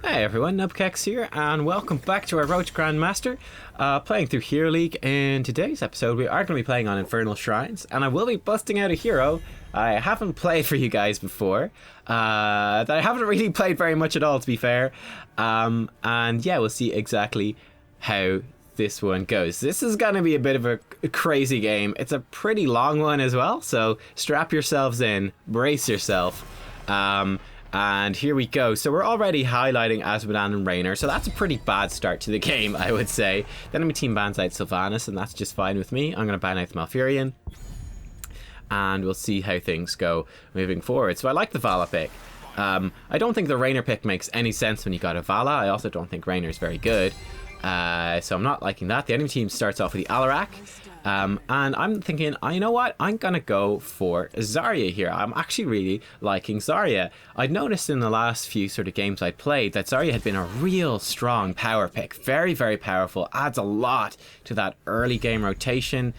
Hey everyone, Nubkeks here, and welcome back to our Road to Grandmaster, playing through Hero League. In today's episode, we are going to be playing on Infernal Shrines, and I will be busting out a hero I haven't played for you guys before, that I haven't really played very much at all, to be fair, and yeah, we'll see exactly how this one goes. This is going to be a bit of a crazy game. It's a pretty long one as well, so strap yourselves in, brace yourself, and here we go. So we're already highlighting Azmodan and Raynor, so that's a pretty bad start to the game, I would say. The enemy team bans out Sylvanas, and that's just fine with me. I'm going to ban out the Malfurion, and we'll see how things go moving forward. So I like the Vala pick. I don't think the Raynor pick makes any sense when you got a Vala. I also don't think Raynor is very good. So I'm not liking that. The enemy team starts off with the Alarak. And I'm thinking, you know what? I'm going to go for Zarya here. I'm actually really liking Zarya. I'd noticed in the last few sort of games I'd played that Zarya had been a real strong power pick. Very, very powerful. Adds a lot to that early game rotation.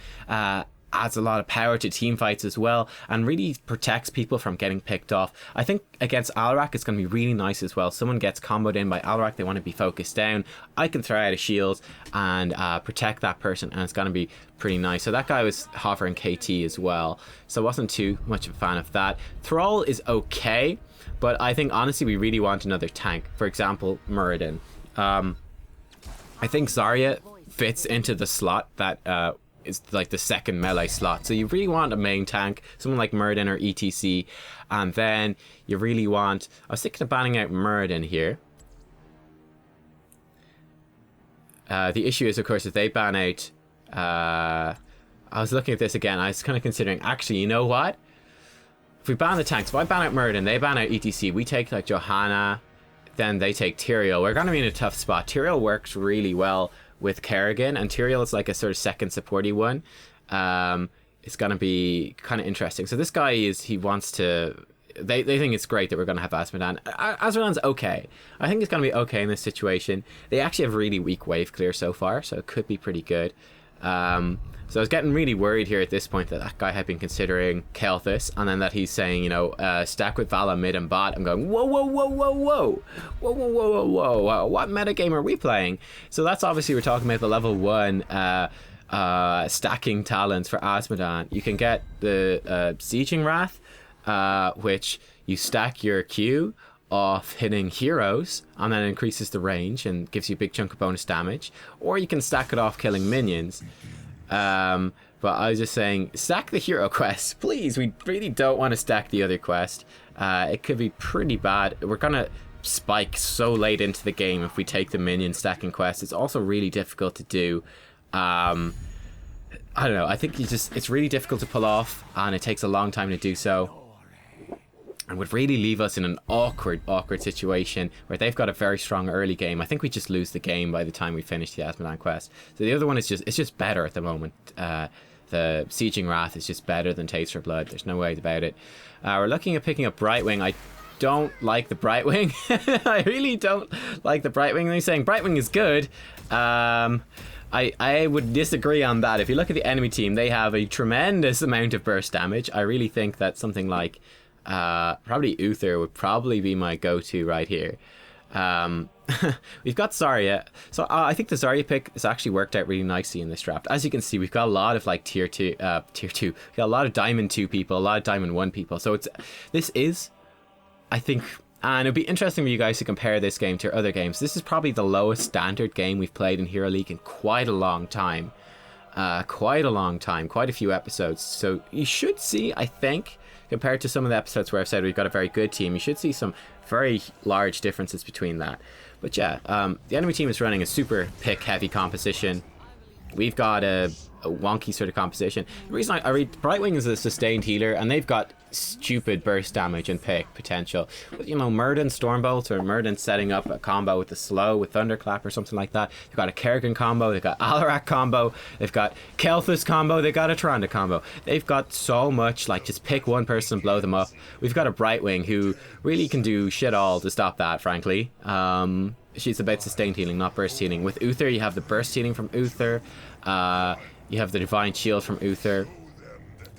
Adds a lot of power to team fights as well, and really protects people from getting picked off. I think against Alarak it's going to be really nice as well. Someone gets comboed in by Alarak, they want to be focused down. I can throw out a shield and protect that person, and it's going to be pretty nice. So that guy was hovering KT as well, so I wasn't too much of a fan of that. Thrall is okay, but I think honestly we really want another tank. For example, Muradin. I think Zarya fits into the slot that is like the second melee slot. So you really want a main tank, someone like Muradin or ETC, and then you really want... I was thinking of banning out Muradin here. The issue is, of course, if they ban out... I was looking at this again, I was kind of considering, actually, you know what? If we ban the tanks, if I ban out Muradin, they ban out ETC, we take like Johanna, then they take Tyrael. We're going to be in a tough spot. Tyrael works really well with Kerrigan, and Tyrael is like a sort of second supporty one. It's going to be kind of interesting. So this guy he wants to... They think it's great that we're going to have Azmodan. Azmodan's okay. I think it's going to be okay in this situation. They actually have really weak wave clear so far, so it could be pretty good. So I was getting really worried here at this point that guy had been considering Kel'Thus, and then that he's saying, you know, stack with Vala mid and bot. I'm going, whoa, whoa, whoa, whoa, whoa, whoa, whoa, whoa, whoa, whoa, what metagame are we playing? So that's obviously, we're talking about the level 1 stacking talents for Azmodan. You can get the Sieging Wrath, which you stack your Q off hitting heroes, and then increases the range and gives you a big chunk of bonus damage, or you can stack it off killing minions. But I was just saying, stack the hero quest, please. We really don't want to stack the other quest. It could be pretty bad. We're gonna spike so late into the game if we take the minion stacking quest. It's also really difficult to do. I don't know, I think it's really difficult to pull off, and it takes a long time to do so, and would really leave us in an awkward situation where they've got a very strong early game. I think we just lose the game by the time we finish the Azmodan quest. So the other one is just better at the moment. The Sieging Wrath is just better than Taste for Blood. There's no way about it. We're looking at picking up Brightwing. I don't like the Brightwing. I really don't like the Brightwing. They're saying Brightwing is good. I would disagree on that. If you look at the enemy team, they have a tremendous amount of burst damage. I really think that something like probably Uther would probably be my go-to right here. We've got Zarya. So I think the Zarya pick has actually worked out really nicely in this draft. As you can see, we've got a lot of like tier 2. We've got a lot of Diamond 2 people, a lot of Diamond 1 people. So this is, I think, and it'd be interesting for you guys to compare this game to other games. This is probably the lowest standard game we've played in Hero League in quite a long time. Quite a few episodes. So you should see, I think, compared to some of the episodes where I've said we've got a very good team, you should see some very large differences between that. But yeah, the enemy team is running a super pick heavy composition. We've got a wonky sort of composition. The reason I read Brightwing is a sustained healer, and they've got stupid burst damage and pick potential. But, you know, Muradin Stormbolt, or Muradin setting up a combo with the slow with Thunderclap or something like that. They've got a Kerrigan combo, they've got Alarak combo, they've got Kel'Thus combo, they've got a Tyrande combo. They've got so much, like, just pick one person, blow them up. We've got a Brightwing who really can do shit all to stop that, frankly. She's about sustained healing, not burst healing. With Uther, you have the burst healing from Uther. You have the Divine Shield from Uther.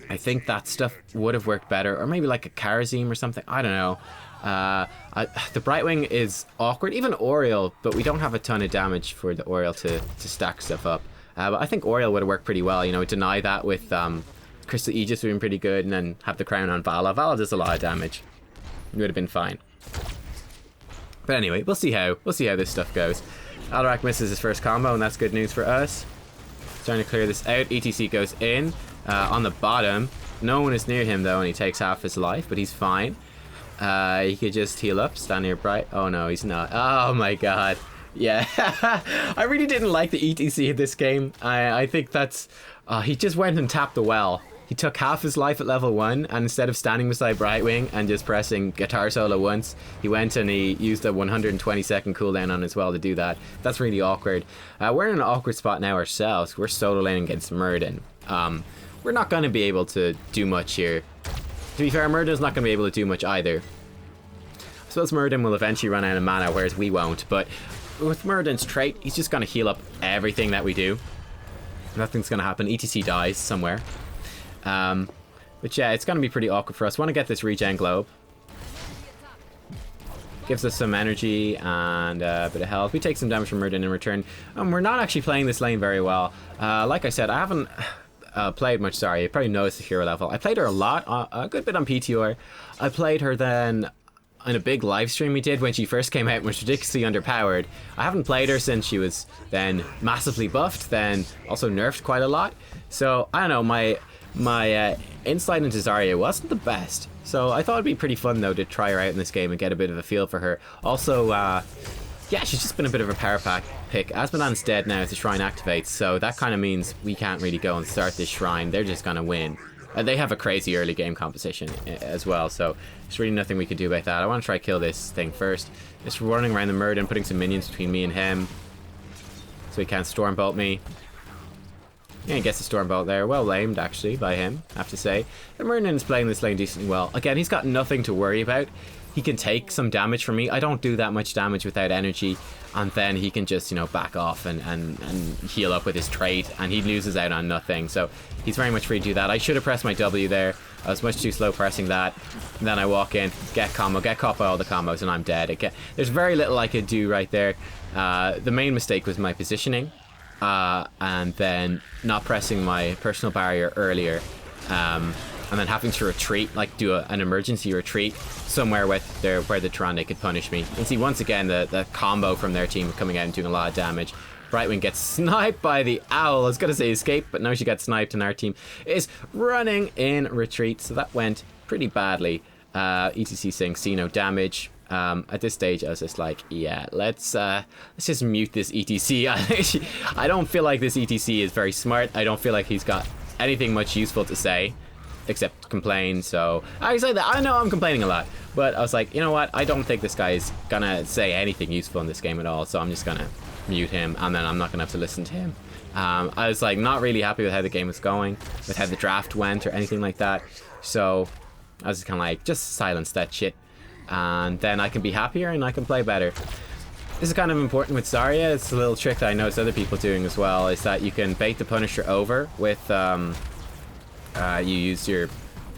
I think that stuff would have worked better, or maybe like a Karazim or something. I don't know. The Brightwing is awkward, even Oriole, but we don't have a ton of damage for the Oriole to stack stuff up. But I think Oriole would have worked pretty well, you know, deny that with Crystal Aegis would have been pretty good, and then have the crown on Vala. Vala does a lot of damage. It would have been fine. But anyway, we'll see how this stuff goes. Alarak misses his first combo, and that's good news for us. Starting to clear this out. ETC goes in on the bottom. No one is near him though, and he takes half his life, but he's fine. He could just heal up, stand near Bright. Oh no, he's not. Oh my god. Yeah, I really didn't like the ETC in this game. I think that's... he just went and tapped the well. He took half his life at level 1, and instead of standing beside Brightwing and just pressing guitar solo once, he went and he used a 120-second cooldown on his well to do that. That's really awkward. We're in an awkward spot now ourselves. We're solo laning against Murden. We're not going to be able to do much here. To be fair, Murden's not going to be able to do much either. I suppose Murden will eventually run out of mana, whereas we won't, but with Murden's trait, he's just going to heal up everything that we do. Nothing's going to happen. ETC dies somewhere. But yeah, it's going to be pretty awkward for us. Want to get this regen globe. Gives us some energy and a bit of health. We take some damage from Murden in return. We're not actually playing this lane very well. Like I said, I haven't played much Zarya. You probably noticed the hero level. I played her a lot, a good bit on PTR. I played her then in a big live stream we did when she first came out and was ridiculously underpowered. I haven't played her since she was then massively buffed, then also nerfed quite a lot. So, I don't know, my insight into Zarya wasn't the best. So I thought it'd be pretty fun though to try her out in this game and get a bit of a feel for her. Also, yeah, she's just been a bit of a power pack pick. Asmodan's dead now as the shrine activates, so that kind of means we can't really go and start this shrine. They're just gonna win. They have a crazy early game composition as well, so there's really nothing we can do about that. I want to try kill this thing first. Just running around the Murden, putting some minions between me and him, so he can't Stormbolt me. Yeah, he gets the Stormbolt there. Well aimed, actually, by him, I have to say. The Murden is playing this lane decently well. Again, he's got nothing to worry about. He can take some damage from me. I don't do that much damage without energy. And then he can just, you know, back off and heal up with his trait. And he loses out on nothing. So he's very much free to do that. I should have pressed my W there. I was much too slow pressing that. And then I walk in, get combo, get caught by all the combos, and I'm dead. There's very little I could do right there. The main mistake was my positioning. And then not pressing my personal barrier earlier, and then having to retreat, like do an emergency retreat somewhere where the Tyrande could punish me. And see, once again, the combo from their team coming out and doing a lot of damage. Brightwing gets sniped by the owl. I was going to say escape, but no, she got sniped, and our team is running in retreat, so that went pretty badly. ETC saying see no damage. At this stage I was just like, yeah, let's just mute this ETC. I don't feel like this ETC is very smart. I don't feel like he's got anything much useful to say except complain. So I say that I know I'm complaining a lot, but I was like, you know what, I don't think this guy is gonna say anything useful in this game at all, so I'm just gonna mute him, and then I'm not gonna have to listen to him. I was like not really happy with how the game was going, with how the draft went or anything like that, so I was kind of like, just silence that shit, and then I can be happier and I can play better. This is kind of important with Zarya. It's a little trick that I noticed other people doing as well, is that you can bait the Punisher over with,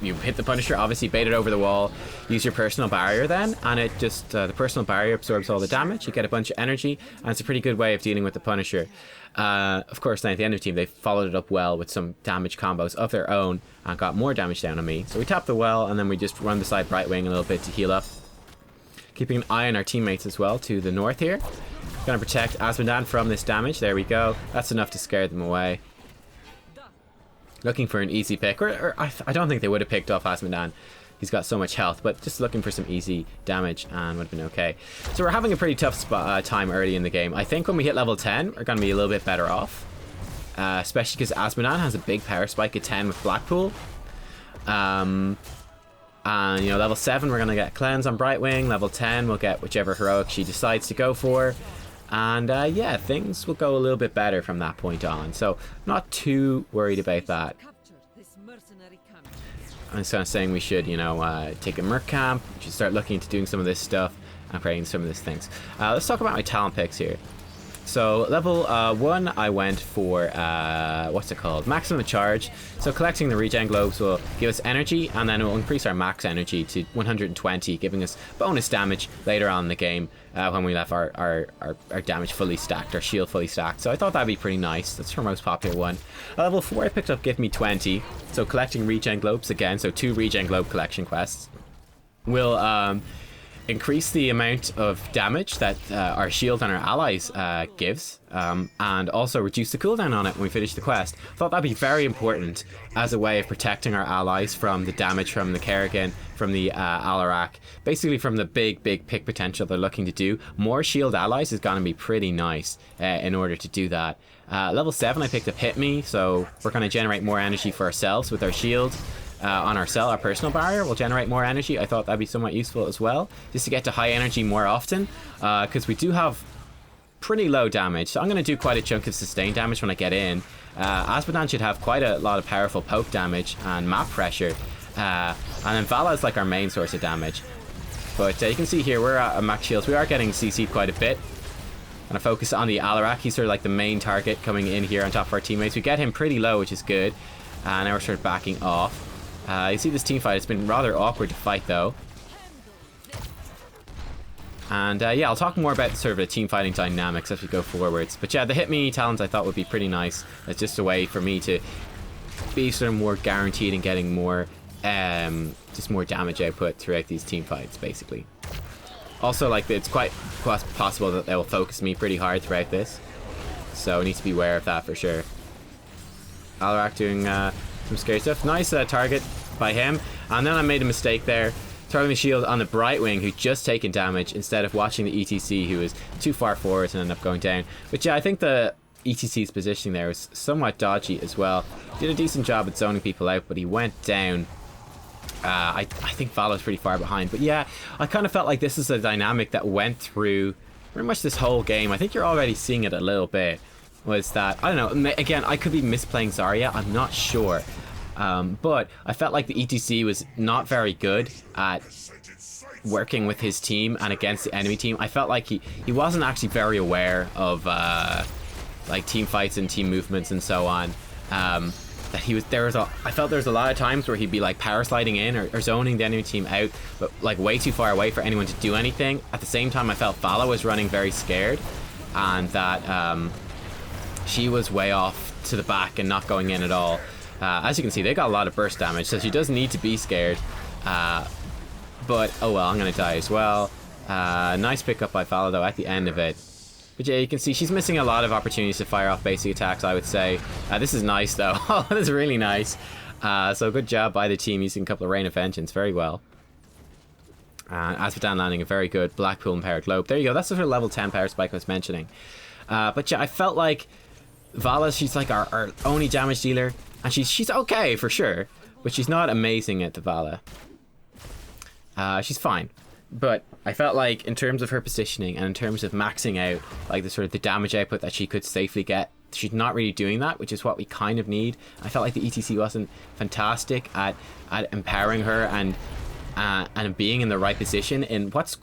you hit the Punisher, obviously bait it over the wall, use your personal barrier then, and it just, the personal barrier absorbs all the damage, you get a bunch of energy, and it's a pretty good way of dealing with the Punisher. Of course, then at the end of the team, they followed it up well with some damage combos of their own, and got more damage down on me. So we tap the well, and then we just run beside Brightwing a little bit to heal up. Keeping an eye on our teammates as well to the north here. Gonna protect Asmodan from this damage, there we go. That's enough to scare them away. Looking for an easy pick, or I don't think they would have picked off Asmodan. He's got so much health, but just looking for some easy damage and would have been okay. So we're having a pretty tough time early in the game. I think when we hit level 10, we're going to be a little bit better off. Especially because Asmodan has a big power spike at 10 with Blackpool. And, you know, level 7, we're going to get Cleanse on Brightwing. Level 10, we'll get whichever heroic she decides to go for. And yeah, things will go a little bit better from that point on. So, not too worried about that. I'm just kind of saying we should, you know, take a merc camp. We should start looking into doing some of this stuff and creating some of these things. Let's talk about my talent picks here. So level 1, I went for, what's it called? Maximum charge. So collecting the regen globes will give us energy, and then it will increase our max energy to 120, giving us bonus damage later on in the game when we left our damage fully stacked, our shield fully stacked. So I thought that'd be pretty nice. That's our most popular one. Level 4 I picked up Give Me 20. So collecting regen globes again, so 2 regen globe collection quests will increase the amount of damage that our shield and our allies gives, and also reduce the cooldown on it when we finish the quest. Thought that'd be very important as a way of protecting our allies from the damage from the Kerrigan, from the Alarak, basically from the big pick potential they're looking to do. More shield allies is going to be pretty nice in order to do that. Level 7 I picked up Hit Me, so we're going to generate more energy for ourselves with our shield. On our personal barrier will generate more energy. I thought that'd be somewhat useful as well, just to get to high energy more often, because we do have pretty low damage. So I'm going to do quite a chunk of sustained damage when I get in. Azmodan should have quite a lot of powerful poke damage and map pressure, and then Vala is like our main source of damage. But you can see here we're at max shields. We are getting CC'd quite a bit. I'm going to focus on the Alarak. He's sort of like the main target coming in here on top of our teammates. We get him pretty low, which is good. Now we're sort of backing off. You see this team fight, it's been rather awkward to fight though. And yeah, I'll talk more about sort of the team fighting dynamics as we go forwards. But yeah, the Hit Me talent I thought would be pretty nice. It's just a way for me to be sort of more guaranteed in getting more, just more damage output throughout these team fights, basically. Also, like, it's quite possible that they will focus me pretty hard throughout this. So I need to be aware of that for sure. Alarak doing some scary stuff. Nice target by him, and then I made a mistake there, throwing the shield on the Brightwing, who just taken damage, instead of watching the ETC, who was too far forward and ended up going down. But yeah, I think the ETC's positioning there was somewhat dodgy as well. Did a decent job at zoning people out, but he went down. I think Vala's pretty far behind, but yeah, I kind of felt like this is a dynamic that went through pretty much this whole game. I think you're already seeing it a little bit. Was that, I don't know, again, I could be misplaying Zarya, I'm not sure. But I felt like the ETC was not very good at working with his team and against the enemy team. I felt like he wasn't actually very aware of like team fights and team movements and so on. That he was, I felt there was a lot of times where he'd be like power sliding in or zoning the enemy team out, but like way too far away for anyone to do anything. At the same time, I felt Vala was running very scared, and that she was way off to the back and not going in at all. As you can see, they got a lot of burst damage, so she does need to be scared. But oh well, I'm gonna die as well. Nice pickup by Vala though at the end of it. But yeah, you can see she's missing a lot of opportunities to fire off basic attacks, I would say. This is nice though. Oh, this is really nice. So good job by the team using a couple of Rain of Vengeance very well. Azmodan landing a very good Blackpool Empowered Globe. There you go, that's the sort of level 10 power spike I was mentioning. But yeah, I felt like Vala, she's like our only damage dealer, and she's okay for sure, but she's not amazing at the Vala. She's fine, but I felt like in terms of her positioning and in terms of maxing out like the sort of the damage output that she could safely get, she's not really doing that, which is what we kind of need. I felt like the ETC wasn't fantastic at empowering her and being in the right position in what's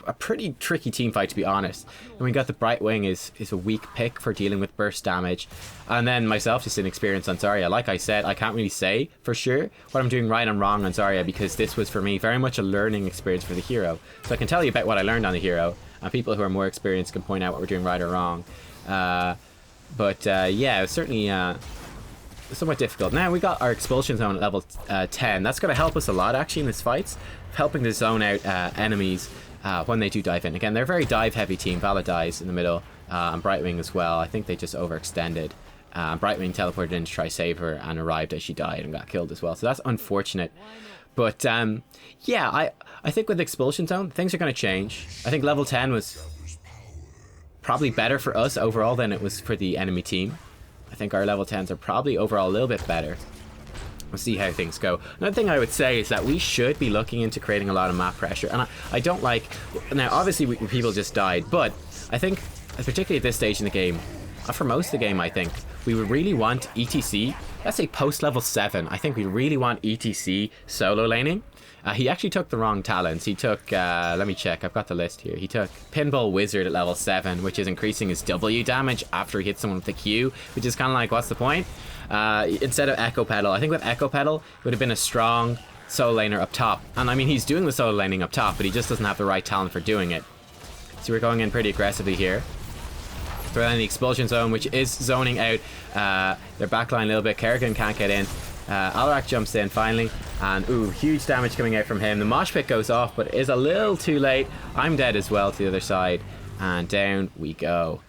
a pretty tricky team fight, to be honest. And we got the Brightwing is a weak pick for dealing with burst damage, and then myself just inexperienced on Zarya. Like I said, I can't really say for sure what I'm doing right and wrong on Zarya, because this was for me very much a learning experience for the hero. So I can tell you about what I learned on the hero, and people who are more experienced can point out what we're doing right or wrong. But yeah, it was certainly somewhat difficult. Now we got our expulsion zone at level 10. That's going to help us a lot actually in this fight, helping to zone out enemies when they do dive in. Again, they're a very dive heavy team. Vala dies in the middle, and Brightwing as well. I think they just overextended. Brightwing teleported in to try save her and arrived as she died and got killed as well, so that's unfortunate. But yeah, I think with expulsion zone things are going to change. I think level 10 was probably better for us overall than it was for the enemy team. I think our level 10s are probably overall a little bit better. We'll see how things go. Another thing I would say is that we should be looking into creating a lot of map pressure. And I don't like... Now, obviously, people just died. But I think, particularly at this stage in the game, for most of the game, I think, we would really want ETC. Let's say post-level 7. I think we really want ETC solo laning. He actually took the wrong talents. He took, let me check, I've got the list here. He took Pinball Wizard at level 7, which is increasing his W damage after he hits someone with a Q, which is kind of like, what's the point? Instead of Echo Pedal. I think with Echo Pedal, it would have been a strong solo laner up top. And I mean, he's doing the solo laning up top, but he just doesn't have the right talent for doing it. So we're going in pretty aggressively here. Throw in the Expulsion Zone, which is zoning out their backline a little bit. Kerrigan can't get in. Alarak jumps in finally, and ooh, huge damage coming out from him. The mosh pit goes off, but it is a little too late. I'm dead as well to the other side, and down we go.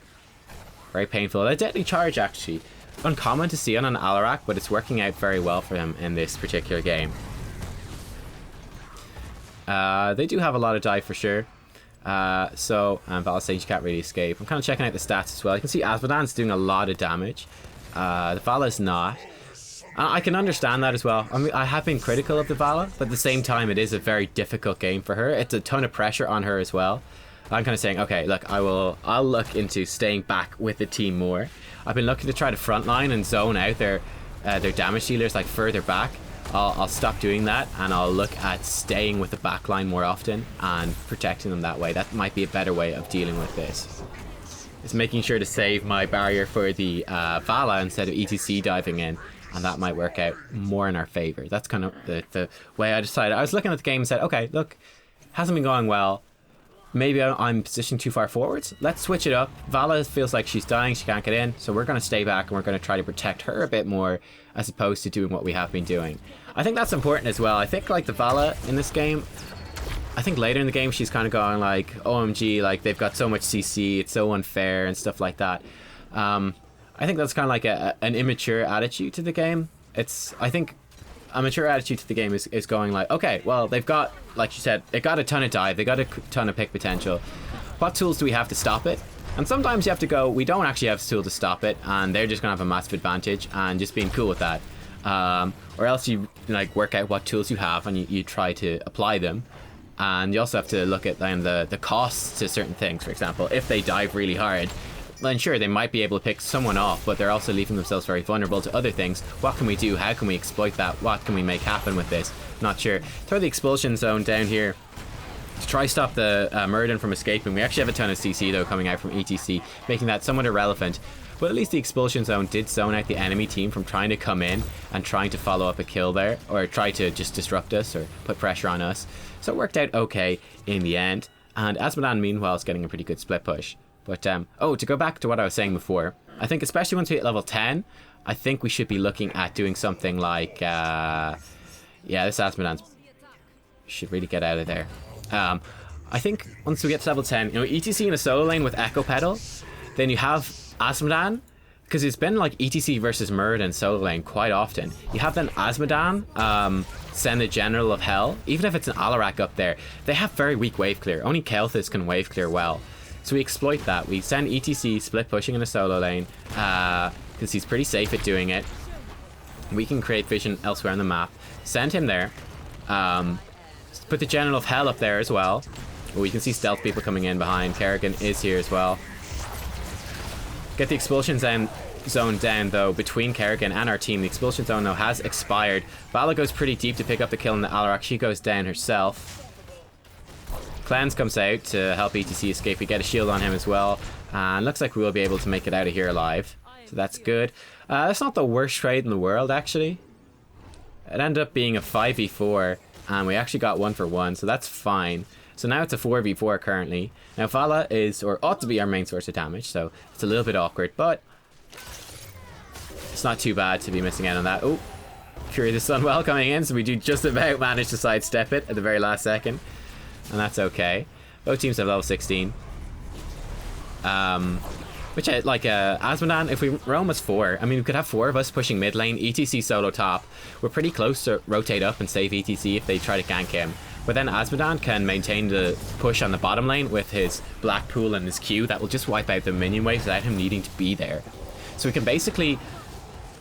Very painful. A deadly charge, actually. Uncommon to see on an Alarak, but it's working out very well for him in this particular game. They do have a lot of dive for sure. Vala Sage can't really escape. I'm kind of checking out the stats as well. You can see Asmodan's doing a lot of damage. The Vala's not. I can understand that as well. I mean, I have been critical of the Vala, but at the same time, it is a very difficult game for her. It's a ton of pressure on her as well. I'm kind of saying, okay, look, I'll look into staying back with the team more. I've been looking to try to frontline and zone out their damage dealers like further back. I'll stop doing that, and I'll look at staying with the backline more often and protecting them that way. That might be a better way of dealing with this. It's making sure to save my barrier for the Vala instead of ETC diving in, and that might work out more in our favor. That's kind of the way I decided. I was looking at the game and said, okay, look, hasn't been going well. Maybe I'm positioned too far forwards. Let's switch it up. Vala feels like she's dying. She can't get in. So we're going to stay back and we're going to try to protect her a bit more as opposed to doing what we have been doing. I think that's important as well. I think like the Vala in this game, I think later in the game she's kind of going like, OMG, like they've got so much CC. It's so unfair and stuff like that. I think that's kind of like an immature attitude to the game. I think a mature attitude to the game is going like, okay, well, they've got, like you said, they got a ton of dive, they got a ton of pick potential. What tools do we have to stop it? And sometimes you have to go, we don't actually have a tool to stop it, and they're just gonna have a massive advantage, and just being cool with that. Or else you like work out what tools you have and you try to apply them. And you also have to look at then the costs to certain things. For example, if they dive really hard, then sure, they might be able to pick someone off, but they're also leaving themselves very vulnerable to other things. What can we do? How can we exploit that? What can we make happen with this? Not sure. Throw the Expulsion Zone down here to try stop the Murden from escaping. We actually have a ton of CC though coming out from ETC, making that somewhat irrelevant. But at least the Expulsion Zone did zone out the enemy team from trying to come in and trying to follow up a kill there, or try to just disrupt us or put pressure on us. So it worked out okay in the end. And Asmodan, meanwhile, is getting a pretty good split push. But, to go back to what I was saying before, I think especially once we hit level 10, I think we should be looking at doing something like, yeah, this Asmodan should really get out of there. I think once we get to level 10, ETC in a solo lane with Echo Pedal, then you have Asmodan, because it's been like ETC versus Murden solo lane quite often. You have then Asmodan send the General of Hell, even if it's an Alarak up there, they have very weak wave clear. Only Kel'Thuz can wave clear well. So we exploit that. We send ETC split pushing in a solo lane because he's pretty safe at doing it. We can create vision elsewhere on the map. Send him there. Put the General of Hell up there as well. We can see stealth people coming in behind. Kerrigan is here as well. Get the Expulsion Zone down though between Kerrigan and our team. The Expulsion Zone now has expired. Vala goes pretty deep to pick up the kill in the Alarak. She goes down herself. Cleanse comes out to help ETC escape. We get a shield on him as well. And looks like we will be able to make it out of here alive. So that's good. That's not the worst trade in the world, actually. It ended up being a 5v4. And we actually got 1 for 1. So that's fine. So now it's a 4v4 currently. Now Vala is, or ought to be, our main source of damage. So it's a little bit awkward. But it's not too bad to be missing out on that. Oh, Fury of the Sunwell coming in. So we do just about manage to sidestep it at the very last second. And that's okay. Both teams have level 16. Which, like, Asmodan, if we're almost 4, I mean, we could have 4 of us pushing mid lane, ETC solo top. We're pretty close to rotate up and save ETC if they try to gank him. But then Asmodan can maintain the push on the bottom lane with his Black Pool and his Q that will just wipe out the minion waves without him needing to be there. So we can basically,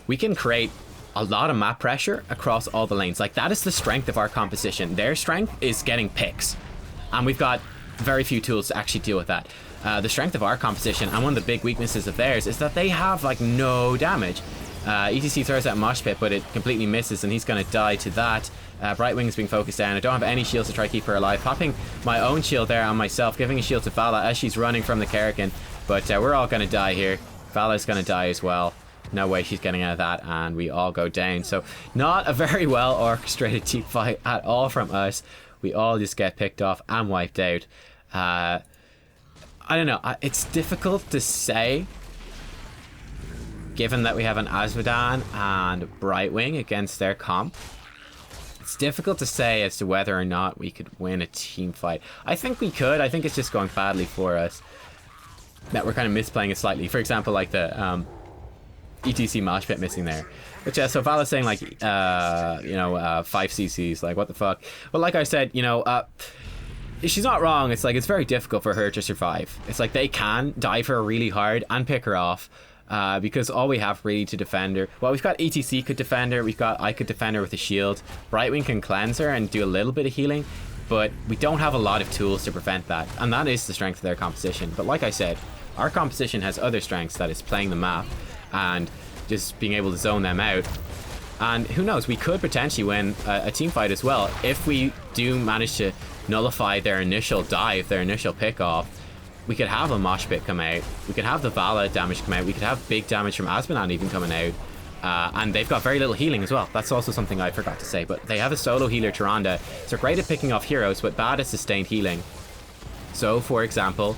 we can create a lot of map pressure across all the lanes. Like, that is the strength of our composition. Their strength is getting picks. And we've got very few tools to actually deal with that. The strength of our composition and one of the big weaknesses of theirs is that they have like no damage. ETC throws out Mosh Pit, but it completely misses, and he's going to die to that. Brightwing's being focused down. I don't have any shields to try to keep her alive. Popping my own shield there on myself, giving a shield to Vala as she's running from the Kerrigan. But we're all going to die here. Vala's going to die as well. No way she's getting out of that, and we all go down. So not a very well orchestrated team fight at all from us. We all just get picked off and wiped out. I don't know. It's difficult to say, given that we have an Azmodan and Brightwing against their comp. It's difficult to say as to whether or not we could win a team fight. I think we could. I think it's just going badly for us. That we're kind of misplaying it slightly. For example, like the ETC Mosh Pit missing there. But yeah, so Vala's saying like, 5 CCs, like what the fuck. Well, like I said, she's not wrong. It's like, it's very difficult for her to survive. It's like they can dive her really hard and pick her off. Because all we have really to defend her, well, we've got ETC could defend her, I could defend her with a shield, Brightwing can cleanse her and do a little bit of healing, but we don't have a lot of tools to prevent that, and that is the strength of their composition. But like I said, our composition has other strengths, that is playing the map and just being able to zone them out. And who knows, we could potentially win a team fight as well if we do manage to nullify their initial dive, their initial pick off. We could have a Mosh Pit come out. We could have the Vala damage come out. We could have big damage from Azmodan even coming out. And they've got very little healing as well. That's also something I forgot to say. But they have a solo healer, Tyrande. So great at picking off heroes, but bad at sustained healing. So, for example,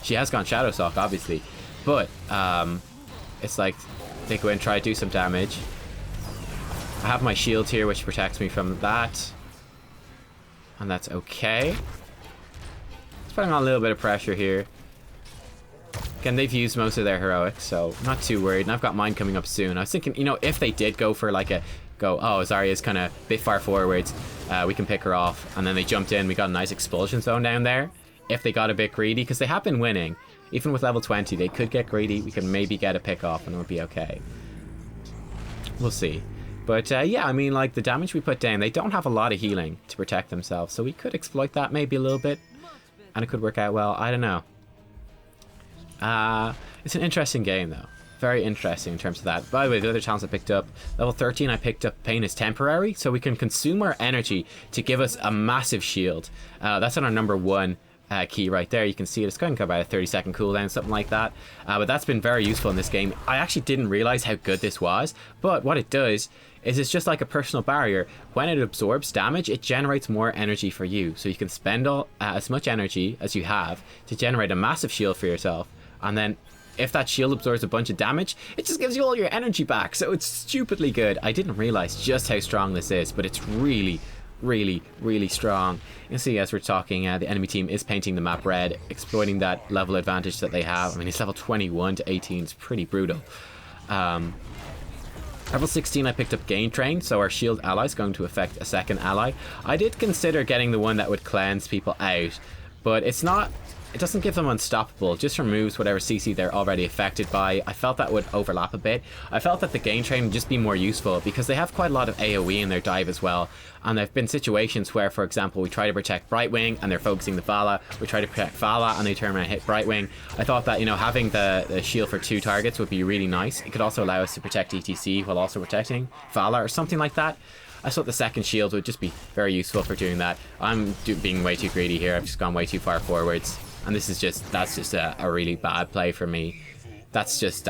she has gone Shadow Stalk, obviously. But it's like they go in and try to do some damage. I have my shield here, which protects me from that. And that's okay. Putting on a little bit of pressure here. Again, they've used most of their heroics, so not too worried. And I've got mine coming up soon. I was thinking, if they did go for like Zarya's kind of a bit far forwards, we can pick her off. And then they jumped in, we got a nice expulsion zone down there. If they got a bit greedy, because they have been winning. Even with level 20, they could get greedy. We can maybe get a pick off and it would be okay. We'll see. But yeah, I mean, like the damage we put down, they don't have a lot of healing to protect themselves. So we could exploit that maybe a little bit. And it could work out well. I don't know. It's an interesting game, though. Very interesting in terms of that. By the way, the other talents I picked up. Level 13, I picked up Pain is Temporary. So we can consume our energy to give us a massive shield. That's on our number 1 key right there. You can see it. It's going to go about a 30-second cooldown, something like that. But that's been very useful in this game. I actually didn't realize how good this was. But what it does is it's just like a personal barrier. When it absorbs damage, it generates more energy for you. So you can spend as much energy as you have to generate a massive shield for yourself. And then if that shield absorbs a bunch of damage, it just gives you all your energy back. So it's stupidly good. I didn't realize just how strong this is, but it's really, really, really strong. You can see as we're talking, the enemy team is painting the map red, exploiting that level advantage that they have. I mean, it's level 21 to 18. It's pretty brutal. Level 16, I picked up Gain Train, so our shield ally is going to affect a second ally. I did consider getting the one that would cleanse people out, but it's not... It doesn't give them unstoppable, it just removes whatever CC they're already affected by. I felt that would overlap a bit. I felt that the Gain Train would just be more useful because they have quite a lot of AoE in their dive as well. And there have been situations where, for example, we try to protect Brightwing and they're focusing the Vala. We try to protect Vala and they turn around and hit Brightwing. I thought that, having the shield for 2 targets would be really nice. It could also allow us to protect ETC while also protecting Vala or something like that. I thought the second shield would just be very useful for doing that. I'm being way too greedy here. I've just gone way too far forwards. And that's just a really bad play for me. That's just,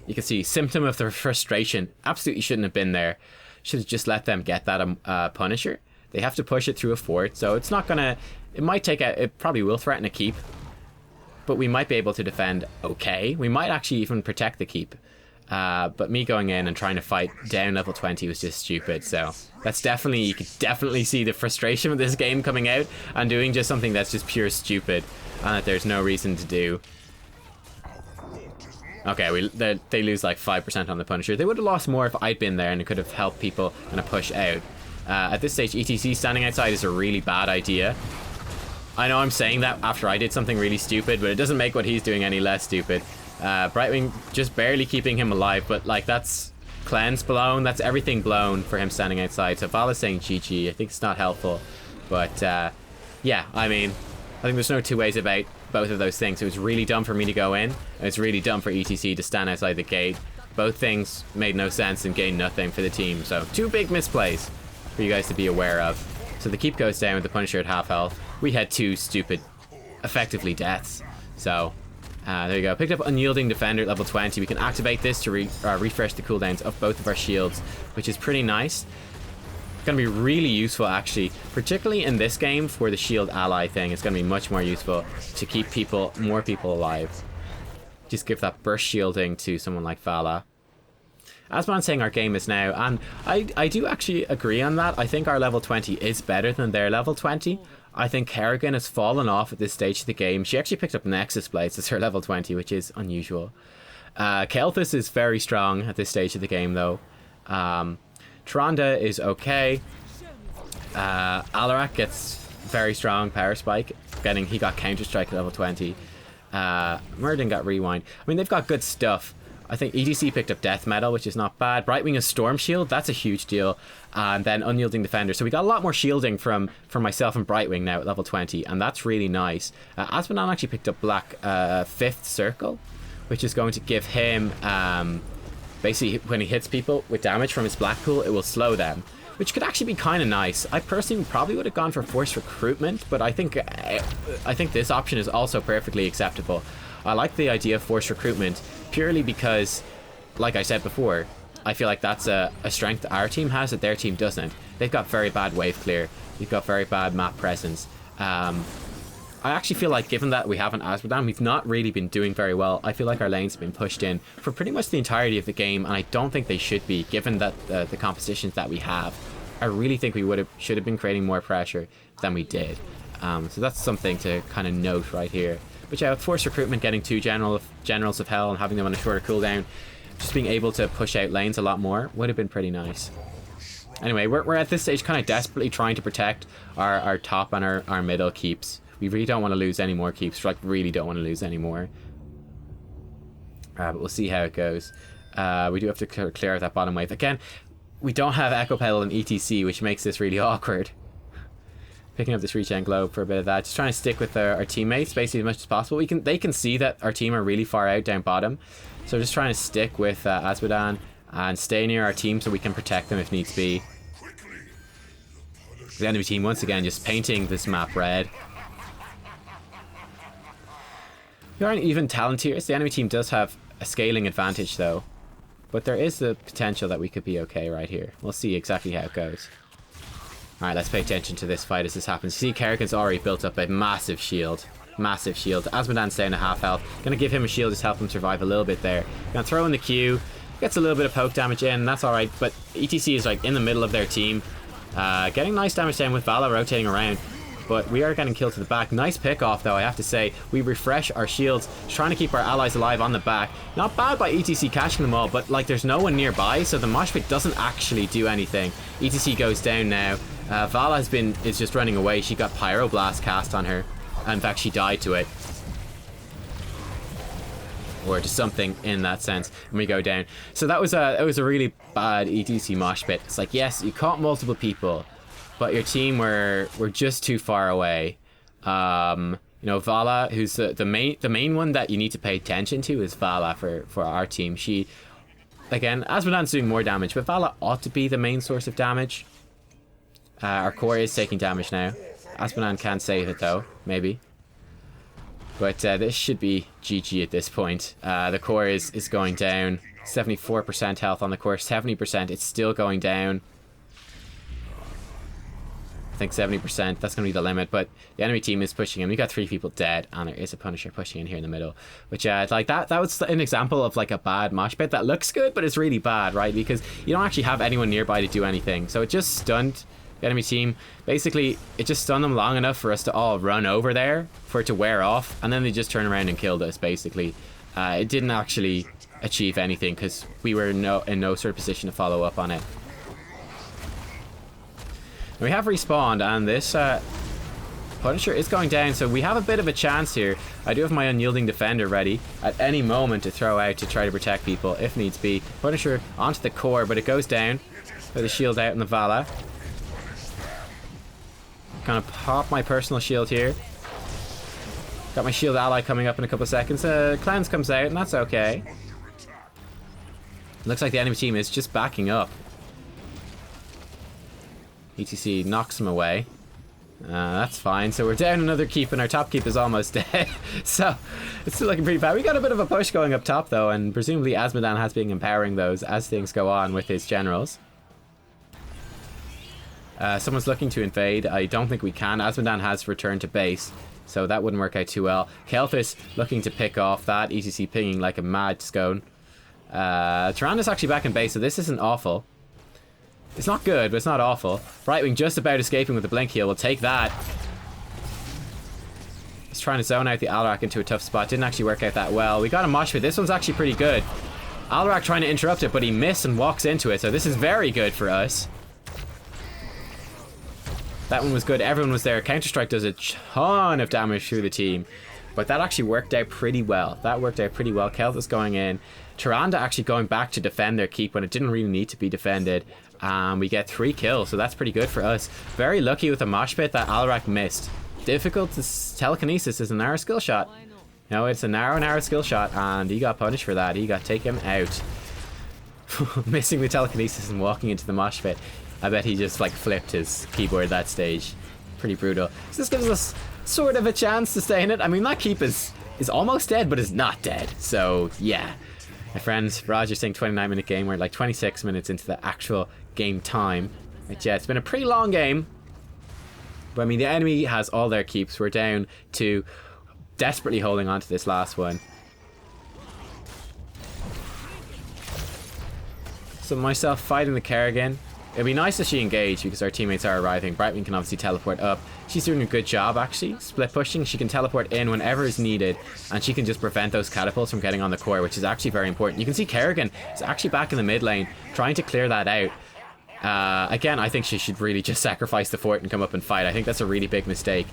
you can see, symptom of the frustration. Absolutely shouldn't have been there. Should have just let them get that Punisher. They have to push it through a fort, so it's not gonna, it probably will threaten a keep. But we might be able to defend okay. We might actually even protect the keep. But me going in and trying to fight down level 20 was just stupid. So that's definitely, you could definitely see the frustration of this game coming out and doing just something that's just pure stupid and that there's no reason to do. Okay, they lose like 5% on the Punisher. They would have lost more if I'd been there and it could have helped people kind of push out. At this stage, ETC standing outside is a really bad idea. I know I'm saying that after I did something really stupid, but it doesn't make what he's doing any less stupid. Brightwing just barely keeping him alive, but like that's cleanse blown, that's everything blown for him standing outside. So Vala's saying GG. I think it's not helpful, but yeah, I mean, I think there's no two ways about both of those things. It was really dumb for me to go in, and it's really dumb for ETC to stand outside the gate. Both things made no sense and gained nothing for the team. So 2 big misplays for you guys to be aware of. So the keep goes down with the Punisher at half health. We had 2 stupid, effectively deaths. So there you go. Picked up Unyielding Defender at level 20. We can activate this to refresh the cooldowns of both of our shields, which is pretty nice. Going to be really useful, actually, particularly in this game for the shield ally thing. It's going to be much more useful to keep more people alive. Just give that burst shielding to someone like Vala. As I'm saying, our game is now, and I do actually agree on that. I think our level 20 is better than their level 20. I think Kerrigan has fallen off at this stage of the game. She actually picked up Nexus Blades as her level 20, which is unusual. Kel'Thus is very strong at this stage of the game, though. Tyrande is okay. Alarak gets very strong Power Spike. He got Counter Strike at level 20. Murden got Rewind. I mean, they've got good stuff. I think EDC picked up Death Metal, which is not bad. Brightwing is Storm Shield. That's a huge deal. And then Unyielding Defender. So we got a lot more shielding from myself and Brightwing now at level 20. And that's really nice. Asmodan actually picked up Black 5th Circle, which is going to give him... basically, when he hits people with damage from his Black Pool, it will slow them, which could actually be kind of nice. I personally probably would have gone for Forced Recruitment, but I think this option is also perfectly acceptable. I like the idea of Forced Recruitment purely because, like I said before, I feel like that's a strength our team has that their team doesn't. They've got very bad wave clear. They've got very bad map presence. I actually feel like, given that we haven't Asmodan, we've not really been doing very well. I feel like our lanes have been pushed in for pretty much the entirety of the game, and I don't think they should be, given that the compositions that we have. I really think we should have been creating more pressure than we did. So that's something to kind of note right here. But yeah, with Forced Recruitment, getting 2 Generals of Hell and having them on a shorter cooldown, just being able to push out lanes a lot more would have been pretty nice. Anyway, we're at this stage kind of desperately trying to protect our top and our middle keeps. We really don't want to lose any more keeps. Like, really don't want to lose any more. But we'll see how it goes. We do have to clear out that bottom wave. Again, we don't have Echo Pedal and ETC, which makes this really awkward. Picking up this Regen Globe for a bit of that. Just trying to stick with our teammates basically as much as possible. They can see that our team are really far out down bottom. So just trying to stick with Asmodan and stay near our team so we can protect them if needs be. The enemy team, once again, just painting this map red. We aren't even talent tiers. The enemy team does have a scaling advantage, though. But there is the potential that we could be okay right here. We'll see exactly how it goes. Alright, let's pay attention to this fight as this happens. You see, Kerrigan's already built up a massive shield. Massive shield. Asmodan's down to half health. Gonna give him a shield, just help him survive a little bit there. Gonna throw in the Q. Gets a little bit of poke damage in. That's alright. But ETC is like in the middle of their team. Getting nice damage down with Vala rotating around. But we are getting killed to the back. Nice pick off, though, I have to say. We refresh our shields, trying to keep our allies alive on the back. Not bad by ETC catching them all, but like there's no one nearby, so the mosh pit doesn't actually do anything. ETC goes down now. Vala is just running away. She got Pyroblast cast on her. In fact, she died to it. Or just something in that sense. And we go down. So that was a really bad ETC mosh pit. It's like, yes, you caught multiple people, but your team were just too far away. You know, Vala, who's the main one that you need to pay attention to is Vala for our team. She, again, Asmodan's doing more damage, but Vala ought to be the main source of damage. Our core is taking damage now. Asmodan can save it though, maybe. But this should be GG at this point. The core is going down. 74% health on the core, 70%. It's still going down. I think 70%, that's going to be the limit, but the enemy team is pushing in. We got 3 people dead, and there is a Punisher pushing in here in the middle. Which, like, that was an example of, like, a bad mosh pit that looks good, but it's really bad, right? Because you don't actually have anyone nearby to do anything. So it just stunned the enemy team. Basically, it just stunned them long enough for us to all run over there, for it to wear off, and then they just turned around and killed us, basically. It didn't actually achieve anything, because we were in no sort of position to follow up on it. We have respawned, and this Punisher is going down, so we have a bit of a chance here. I do have my Unyielding Defender ready at any moment to throw out to try to protect people, if needs be. Punisher onto the core, but it goes down. With the shield out in the Vala. Gonna pop my personal shield here. Got my shield ally coming up in a couple of seconds. Cleanse comes out, and that's okay. Looks like the enemy team is just backing up. ETC knocks him away. That's fine. So we're down another keep, and our top keep is almost dead. So it's still looking pretty bad. We got a bit of a push going up top, though, and presumably Azmodan has been empowering those as things go on with his generals. Someone's looking to invade. I don't think we can. Azmodan has returned to base, so that wouldn't work out too well. Kelthus looking to pick off that. ETC pinging like a mad scone. Tyranda's actually back in base, so this isn't awful. It's not good, but it's not awful. Brightwing just about escaping with the blink heal. We'll take that. He's trying to zone out the Alarak into a tough spot. Didn't actually work out that well. We got a mosh pit. This one's actually pretty good. Alarak trying to interrupt it, but he missed and walks into it, so this is very good for us. That one was good. Everyone was there. Counter-Strike does a ton of damage through the team. But that actually worked out pretty well. That worked out pretty well. Kelthus going in. Tyrande actually going back to defend their keep when it didn't really need to be defended. We get 3 kills, so that's pretty good for us. Very lucky with the mosh pit that Alarak missed. Difficult to... Telekinesis is a narrow skill shot. No, it's a narrow skill shot, and he got punished for that. He got taken out. Missing the telekinesis and walking into the mosh pit. I bet he just like flipped his keyboard that stage. Pretty brutal. So this gives us sort of a chance to stay in it. I mean, that keep is almost dead, but is not dead. So yeah, my friends, Roger saying 29-minute game. We're like 26 minutes into the actual game time. But yeah, it's been a pretty long game. But I mean, the enemy has all their keeps. We're down to desperately holding on to this last one. So myself fighting the Kerrigan. It'd be nice if she engaged because our teammates are arriving. Brightwing can obviously teleport up. She's doing a good job, actually. Split pushing. She can teleport in whenever is needed. And she can just prevent those catapults from getting on the core, which is actually very important. You can see Kerrigan is actually back in the mid lane, trying to clear that out. Again, I think she should really just sacrifice the fort and come up and fight. I think that's a really big mistake.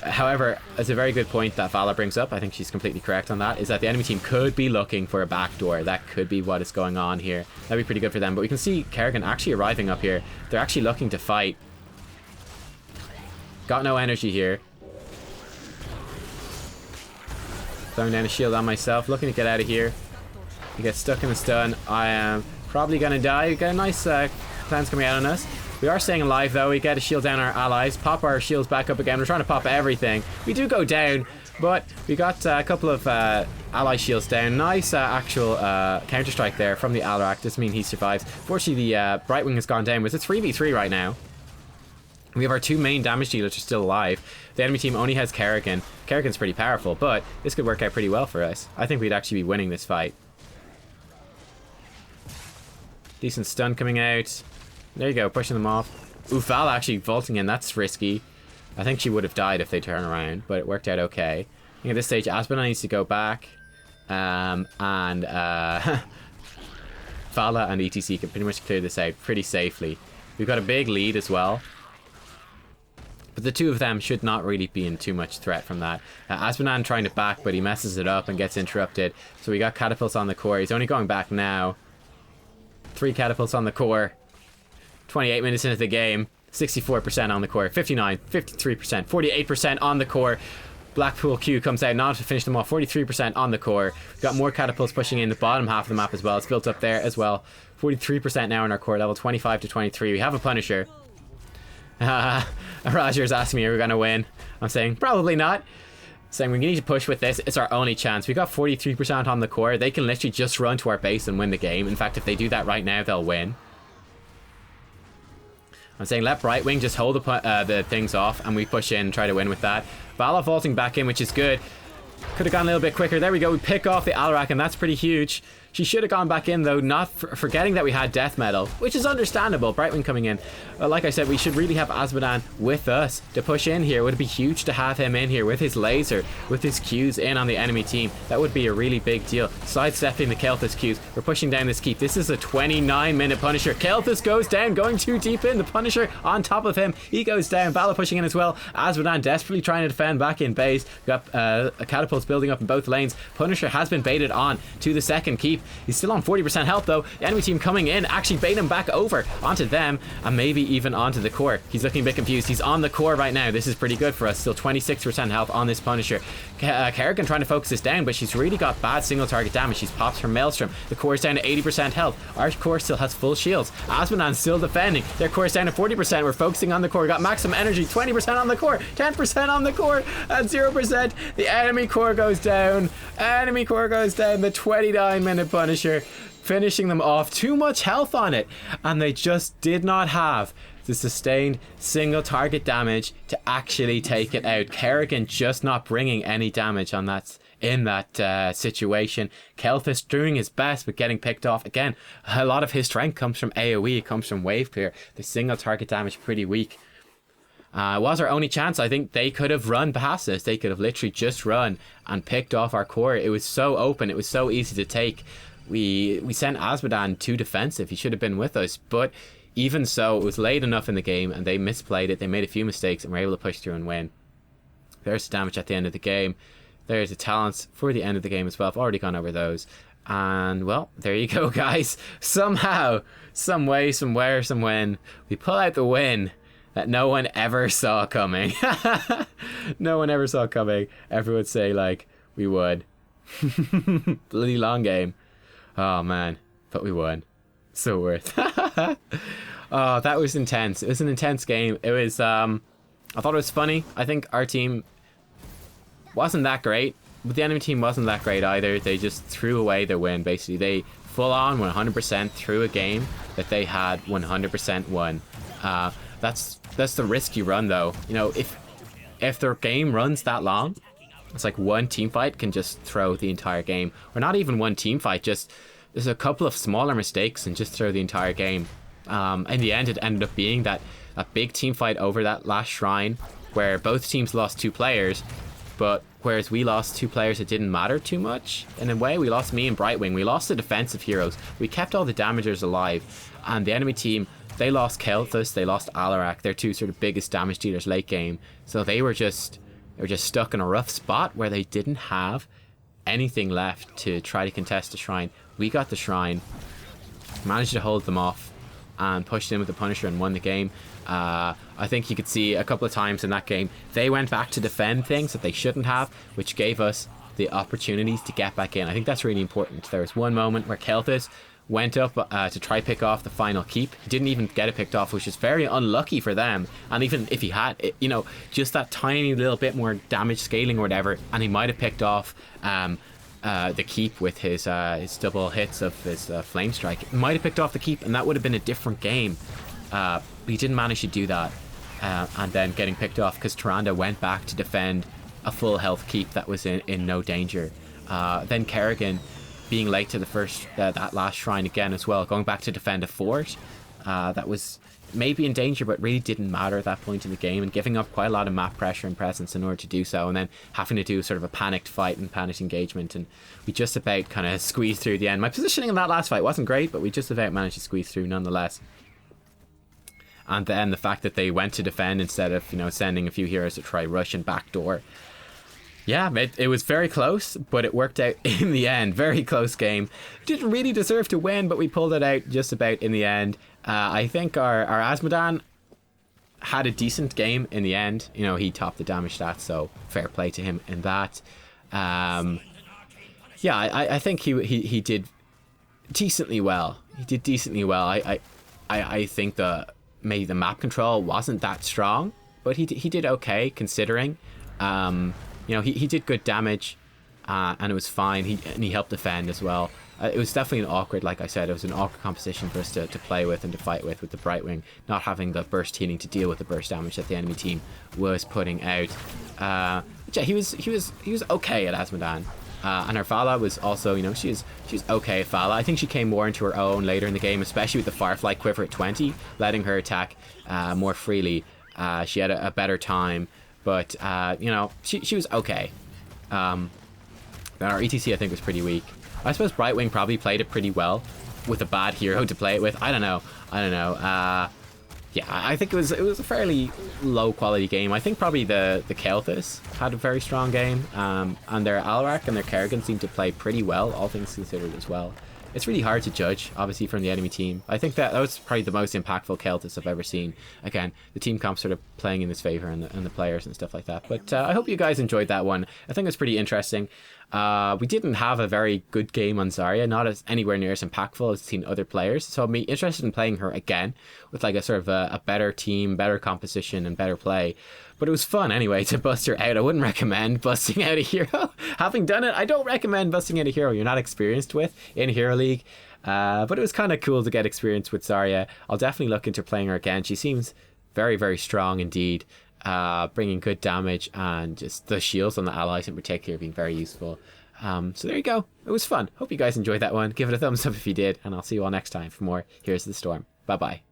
However, it's a very good point that Vala brings up. I think she's completely correct on that. Is that the enemy team could be looking for a backdoor. That could be what is going on here. That'd be pretty good for them. But we can see Kerrigan actually arriving up here. They're actually looking to fight. Got no energy here. Throwing down a shield on myself. Looking to get out of here. You get stuck in the stun. I am probably going to die. We got a nice plans coming out on us. We are staying alive though. We get a shield down our allies, pop our shields back up again. We're trying to pop everything. We do go down, but we got a couple of ally shields down. Nice actual counter-strike there from the Alarak. Doesn't mean he survives. Fortunately, the Brightwing has gone down, but it's a 3v3 right now. We have our 2 main damage dealers are still alive. The enemy team only has Kerrigan. Kerrigan's pretty powerful, but this could work out pretty well for us. I think we'd actually be winning this fight. Decent stun coming out. There you go, pushing them off. Val actually vaulting in, that's risky. I think she would have died if they turn around, but it worked out okay. I think at this stage, Aspen needs to go back. Vala and ETC can pretty much clear this out pretty safely. We've got a big lead as well. But the two of them should not really be in too much threat from that. Aspenan trying to back, but he messes it up and gets interrupted. So we got catapults on the core. He's only going back now. 3 catapults on the core. 28 minutes into the game, 64% on the core, 59, 53%, 48% on the core. Blackpool Q comes out now to finish them off, 43% on the core. We've got more catapults pushing in the bottom half of the map as well. It's built up there as well. 43% now in our core level, 25 to 23. We have a Punisher. Roger's asking me, are we going to win? I'm saying, probably not. Saying we need to push with this. It's our only chance. We got 43% on the core. They can literally just run to our base and win the game. In fact, if they do that right now, they'll win. I'm saying let Brightwing just hold the things off and we push in and try to win with that. Vala vaulting back in, which is good. Could have gone a little bit quicker. There we go. We pick off the Alarak and that's pretty huge. She should have gone back in though, not forgetting that we had death metal, which is understandable. Brightwing coming in. Like I said, we should really have Azmodan with us to push in here. It would be huge to have him in here with his laser, with his Qs in on the enemy team. That would be a really big deal. Sidestepping the Kelthus Qs. We're pushing down this keep. This is a 29-minute Punisher. Kelthus goes down, going too deep in. The Punisher on top of him. He goes down. Vala pushing in as well. Azmodan desperately trying to defend back in base. We got a catapult catapults building up in both lanes. Punisher has been baited on to the second keep. He's still on 40% health though. The enemy team coming in, actually bait him back over onto them, and maybe even onto the core. He's looking a bit confused. He's on the core right now. This is pretty good for us. Still 26% health on this Punisher. Kerrigan trying to focus this down, but she's really got bad single target damage. She's popped her Maelstrom. The core is down to 80% health. Our core still has full shields. Asmodan's still defending. Their core is down to 40%. We're focusing on the core. We got maximum energy. 20% on the core. 10% on the core. And 0%. The enemy core goes down. Enemy core goes down. The 29-minute Punisher, finishing them off. Too much health on it. And they just did not have the sustained single target damage to actually take it out. Kerrigan just not bringing any damage on that in that situation. Kelthus doing his best but getting picked off. Again, a lot of his strength comes from AoE. It comes from wave clear. The single target damage pretty weak. It was our only chance. I think they could have run past us. They could have literally just run and picked off our core. It was so open. It was so easy to take. We sent Asmodan too defensive. He should have been with us, but even so, it was late enough in the game and they misplayed it. They made a few mistakes and were able to push through and win. There's the damage at the end of the game. There's the talents for the end of the game as well. I've already gone over those. And, well, there you go, guys. Somehow, some way, somewhere, some when, we pull out the win that no one ever saw coming. No one ever saw coming. Everyone would say, like, we would. Bloody long game. Oh, man. But we won. So worth. Oh, that was intense. It was an intense game. It was, I thought it was funny. I think our team wasn't that great, but the enemy team wasn't that great either. They just threw away their win, basically. They full on 100% threw a game that they had 100% won. That's the risk you run, though. You know, if their game runs that long, it's like one team fight can just throw the entire game. Or not even one team fight, just there's a couple of smaller mistakes and just throw the entire game. In the end, it ended up being that big team fight over that last shrine where both teams lost 2 players, but whereas we lost 2 players, it didn't matter too much. In a way, we lost me and Brightwing. We lost the defensive heroes. We kept all the damagers alive. And the enemy team, they lost Kelthus, they lost Alarak, their 2 sort of biggest damage dealers late game. So they were just stuck in a rough spot where they didn't have anything left to try to contest the shrine. We got the shrine, managed to hold them off, and pushed in with the Punisher and won the game. I think you could see a couple of times in that game they went back to defend things that they shouldn't have, which gave us the opportunities to get back in. I think that's really important. There was one moment where Kelthus went up to try pick off the final keep. He didn't even get it picked off, which is very unlucky for them. And even if he had, you know, just that tiny little bit more damage scaling or whatever, and he might have picked off the keep with his double hits of his flame strike. Might have picked off the keep and that would have been a different game. But he didn't manage to do that, and then getting picked off because Tyrande went back to defend a full health keep that was in no danger. Then Kerrigan being late to the first that last shrine again as well, going back to defend a fort that was maybe in danger but really didn't matter at that point in the game, and giving up quite a lot of map pressure and presence in order to do so, and then having to do sort of a panicked fight and panicked engagement, and we just about kind of squeezed through the end. My positioning in that last fight wasn't great, but we just about managed to squeeze through nonetheless. And then the fact that they went to defend instead of, you know, sending a few heroes to try rush and backdoor. Yeah, it was very close, but it worked out in the end. Very close game. Didn't really deserve to win, but we pulled it out just about in the end. I think our Asmodan had a decent game in the end. You know, he topped the damage stats, so fair play to him in that. Yeah, I think he did decently well. He did decently well. I think maybe the map control wasn't that strong, but he did okay considering. You know, he did good damage, and it was fine. He helped defend as well. It was definitely an awkward, like I said, it was an awkward composition for us to play with and to fight with the Brightwing, not having the burst healing to deal with the burst damage that the enemy team was putting out. But yeah, he was okay at Asmodan. And her Fala was also, you know, she was okay at Fala. I think she came more into her own later in the game, especially with the Firefly Quiver at 20, letting her attack more freely. She had a better time, but you know, she was okay. Our ETC I think was pretty weak. I suppose Brightwing probably played it pretty well with a bad hero to play it with. I don't know. Yeah, yeah, I think it was a fairly low quality game. I think probably the Kael'thas had a very strong game, and their Alarak and their Kerrigan seemed to play pretty well, all things considered as well. It's really hard to judge, obviously, from the enemy team. I think that was probably the most impactful Kael'thas I've ever seen. Again, the team comp sort of playing in his favor, and the players and stuff like that. But I hope you guys enjoyed that one. I think it was pretty interesting. We didn't have a very good game on Zarya, not as anywhere near as impactful as seen other players. So I'd be interested in playing her again with like a sort of a better team, better composition, and better play. But it was fun anyway to bust her out. I wouldn't recommend busting out a hero. Having done it, I don't recommend busting out a hero you're not experienced with in Hero League. But it was kind of cool to get experience with Zarya. I'll definitely look into playing her again. She seems very, very strong indeed. Bringing good damage, and just the shields on the allies in particular being very useful. So there you go. It was fun. Hope you guys enjoyed that one. Give it a thumbs up if you did, and I'll see you all next time for more Here's the Storm. Bye bye.